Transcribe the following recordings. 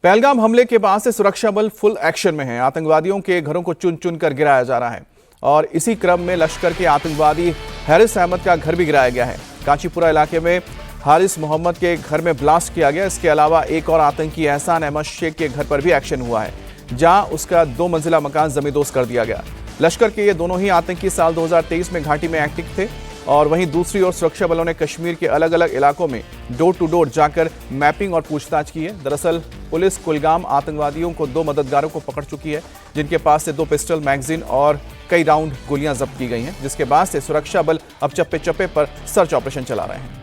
पहलगाम हमले के बाद से सुरक्षा बल फुल एक्शन में है। आतंकवादियों के घरों को चुन चुन कर गिराया जा रहा है और इसी क्रम में लश्कर के आतंकवादी हारिस अहमद का घर भी गिराया गया है। कांचीपुरा इलाके में हारिस मोहम्मद के घर में ब्लास्ट किया गया। इसके अलावा एक और आतंकी एहसान अहमद शेख के घर पर भी एक्शन हुआ है, जहां उसका 2 मंजिला मकान जमींदोज कर दिया गया। लश्कर के ये दोनों ही आतंकी साल 2023 में घाटी में एक्टिव थे और वहीं दूसरी ओर सुरक्षा बलों ने कश्मीर के अलग अलग इलाकों में डोर टू डोर जाकर मैपिंग और पूछताछ की है। दरअसल पुलिस कुलगाम आतंकवादियों को 2 मददगारों को पकड़ चुकी है, जिनके पास से 2 पिस्टल, मैगजीन और कई राउंड गोलियां जब्त की गई हैं, जिसके बाद से सुरक्षा बल अब चप्पे चप्पे पर सर्च ऑपरेशन चला रहे हैं।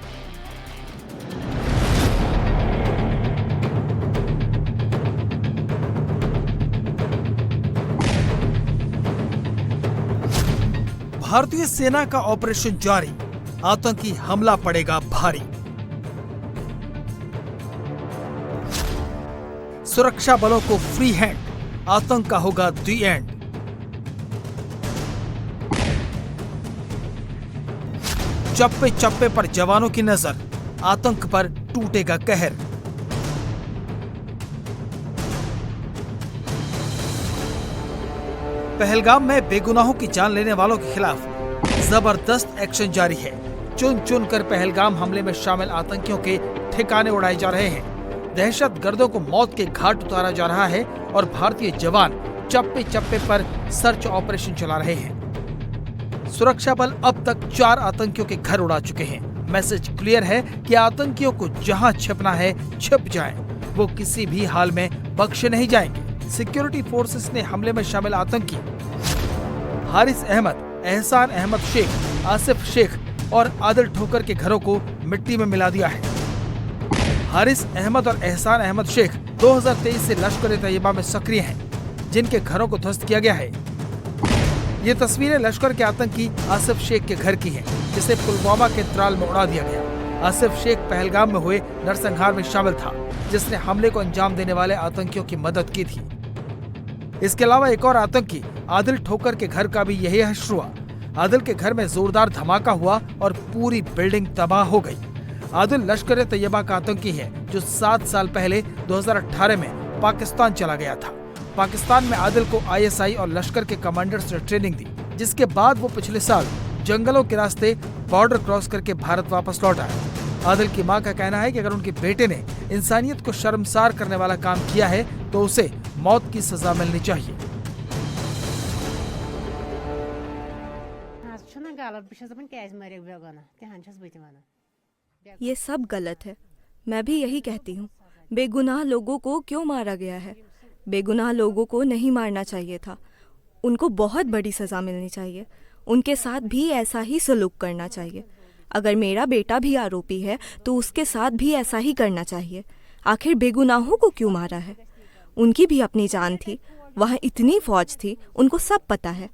भारतीय सेना का ऑपरेशन जारी, आतंकी हमला पड़ेगा भारी। सुरक्षा बलों को फ्री हैंड, आतंक का होगा दी एंड। चप्पे चप्पे पर जवानों की नजर, आतंक पर टूटेगा कहर। पहलगाम में बेगुनाहों की जान लेने वालों के खिलाफ जबरदस्त एक्शन जारी है। चुन चुन कर पहलगाम हमले में शामिल आतंकियों के ठिकाने उड़ाए जा रहे हैं। दहशतगर्दों को मौत के घाट उतारा जा रहा है और भारतीय जवान चप्पे चप्पे पर सर्च ऑपरेशन चला रहे हैं। सुरक्षा बल अब तक 4 आतंकियों के घर उड़ा चुके हैं। मैसेज क्लियर है कि आतंकियों को जहां छिपना है छिप जाएं। वो किसी भी हाल में बख्शे नहीं जाएंगे। सिक्योरिटी फोर्सेस ने हमले में शामिल आतंकी हारिस अहमद, एहसान अहमद शेख, आसिफ शेख और आदिल ठोकर के घरों को मिट्टी में मिला दिया है। हारिस अहमद और एहसान अहमद शेख 2023 से लश्कर-ए-तैयबा में सक्रिय हैं, जिनके घरों को ध्वस्त किया गया है। ये तस्वीरें लश्कर के आतंकी आसिफ शेख के घर की हैं, जिसे पुलवामा के त्राल में उड़ा दिया गया। आसिफ शेख पहलगाम में हुए नरसंहार में शामिल था, जिसने हमले को अंजाम देने वाले आतंकियों की मदद की थी। इसके अलावा एक और आतंकी आदिल ठोकर के घर का भी यही हश्र हुआ। आदिल के घर में जोरदार धमाका हुआ और पूरी बिल्डिंग तबाह हो गई। आदिल लश्कर-ए-तैयबा का आतंकी है, जो 7 साल पहले 2018 में पाकिस्तान चला गया था। पाकिस्तान में आदिल को ISI और लश्कर के कमांडर्स ने ट्रेनिंग दी, जिसके बाद वो पिछले साल जंगलों के रास्ते बॉर्डर क्रॉस करके भारत वापस लौट आया। आदिल की मां का कहना है कि अगर उनके बेटे ने इंसानियत को शर्मसार करने वाला काम किया है तो उसे मौत की सजा मिलनी चाहिए। ये सब गलत है। मैं भी यही कहती हूँ, बेगुनाह लोगों को क्यों मारा गया है? बेगुनाह लोगों को नहीं मारना चाहिए था। उनको बहुत बड़ी सजा मिलनी चाहिए। उनके साथ भी ऐसा ही सलूक करना चाहिए। अगर मेरा बेटा भी आरोपी है तो उसके साथ भी ऐसा ही करना चाहिए। आखिर बेगुनाहों को क्यों मारा है? उनकी भी अपनी जान थी, वहाँ इतनी फौज थी, उनको सब पता है।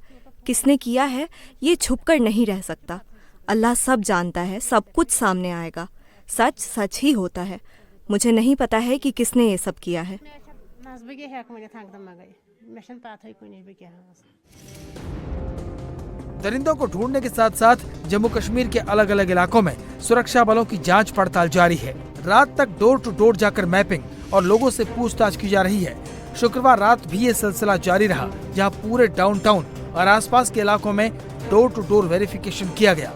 किसने किया है ये छुप कर नहीं रह सकता। अल्लाह सब जानता है, सब कुछ सामने आएगा। सच सच ही होता है। मुझे नहीं पता है कि किसने ये सब किया है। दरिंदों को ढूंढने के साथ साथ जम्मू कश्मीर के अलग अलग इलाकों में सुरक्षा बलों की जांच पड़ताल जारी है। रात तक डोर टू डोर जाकर मैपिंग और लोगों से पूछताछ की जा रही है। शुक्रवार रात भी ये सिलसिला जारी रहा, जहां पूरे डाउनटाउन और आसपास के इलाकों में डोर टू डोर वेरिफिकेशन किया गया।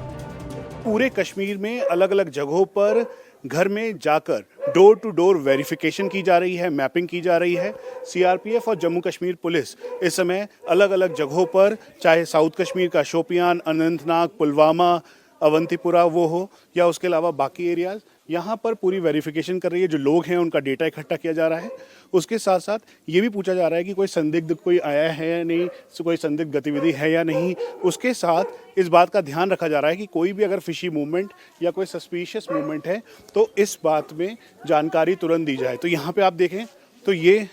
पूरे कश्मीर में अलग अलग जगहों पर घर में जाकर डोर टू डोर वेरिफिकेशन की जा रही है, मैपिंग की जा रही है। CRPF और जम्मू कश्मीर पुलिस इस समय अलग अलग जगहों पर, चाहे साउथ कश्मीर का शोपियान, अनंतनाग, पुलवामा, अवंतीपुरा वो हो या उसके अलावा बाकी एरियाज, यहाँ पर पूरी वेरिफिकेशन कर रही है। जो लोग हैं उनका डेटा इकट्ठा किया जा रहा है। उसके साथ साथ ये भी पूछा जा रहा है कि कोई संदिग्ध कोई आया है या नहीं, कोई संदिग्ध गतिविधि है या नहीं। उसके साथ इस बात का ध्यान रखा जा रहा है कि कोई भी अगर फिशी मूवमेंट या कोई सस्पिशियस मूवमेंट है तो इस बात में जानकारी तुरंत दी जाए। तो यहाँ पे आप देखें तो ये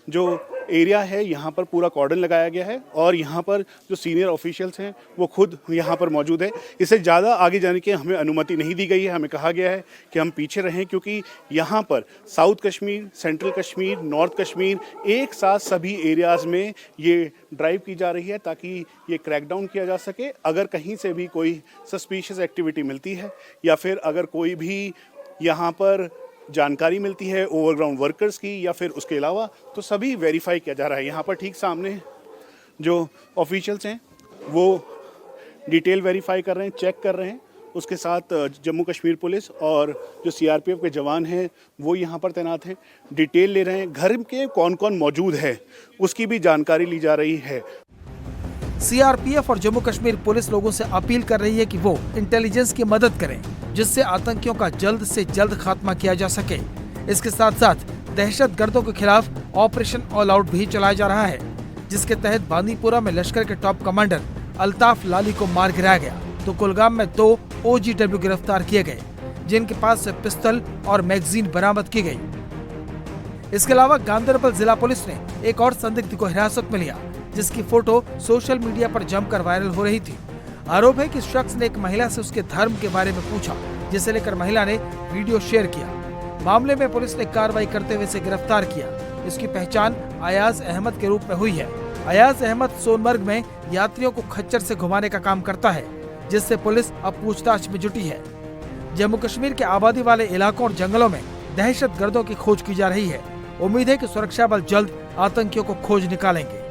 जो एरिया है यहाँ पर पूरा कॉर्डन लगाया गया है और यहाँ पर जो सीनियर ऑफिशियल्स हैं वो खुद यहाँ पर मौजूद है। इससे ज़्यादा आगे जाने की हमें अनुमति नहीं दी गई है। हमें कहा गया है कि हम पीछे रहें, क्योंकि यहाँ पर south Kashmir, central Kashmir, north Kashmir एक साथ सभी एरियाज़ में ये ड्राइव की जा रही है ताकि ये क्रैकडाउन किया जा सके। अगर कहीं से भी कोई सस्पिशियस एक्टिविटी मिलती है या फिर अगर कोई भी यहाँ पर जानकारी मिलती है ओवरग्राउंड वर्कर्स की या फिर उसके अलावा, तो सभी वेरीफाई किया जा रहा है। यहाँ पर ठीक सामने जो ऑफिशियल्स हैं वो डिटेल वेरीफाई कर रहे हैं, चेक कर रहे हैं। उसके साथ जम्मू कश्मीर पुलिस और जो सीआरपीएफ के जवान हैं वो यहाँ पर तैनात हैं, डिटेल ले रहे हैं। घर के कौन कौन मौजूद है उसकी भी जानकारी ली जा रही है। सीआरपीएफ और जम्मू कश्मीर पुलिस लोगों से अपील कर रही है कि वो इंटेलिजेंस की मदद करें, जिससे आतंकियों का जल्द से जल्द खात्मा किया जा सके। इसके साथ साथ दहशतगर्दों के खिलाफ ऑपरेशन ऑल आउट भी चलाया जा रहा है, जिसके तहत बांदीपुरा में लश्कर के टॉप कमांडर अल्ताफ लाली को मार गिराया गया, तो कुलगाम में 2 OGW गिरफ्तार किए गए, जिनके पास से पिस्तल और मैगजीन बरामद की गई। इसके अलावा गांधरबल जिला पुलिस ने एक और संदिग्ध को हिरासत में लिया, जिसकी फोटो सोशल मीडिया पर जमकर वायरल हो रही थी। आरोप है कि शख्स ने एक महिला से उसके धर्म के बारे में पूछा, जिसे लेकर महिला ने वीडियो शेयर किया। मामले में पुलिस ने कार्रवाई करते हुए इसे गिरफ्तार किया। इसकी पहचान अयाज अहमद के रूप में हुई है। अयाज अहमद सोनमर्ग में यात्रियों को खच्चर से घुमाने का काम करता है, जिससे पुलिस अब पूछताछ में जुटी है। जम्मू कश्मीर के आबादी वाले इलाकों और जंगलों में दहशतगर्दों की खोज की जा रही है। उम्मीद है कि सुरक्षा बल जल्द आतंकियों को खोज निकालेंगे।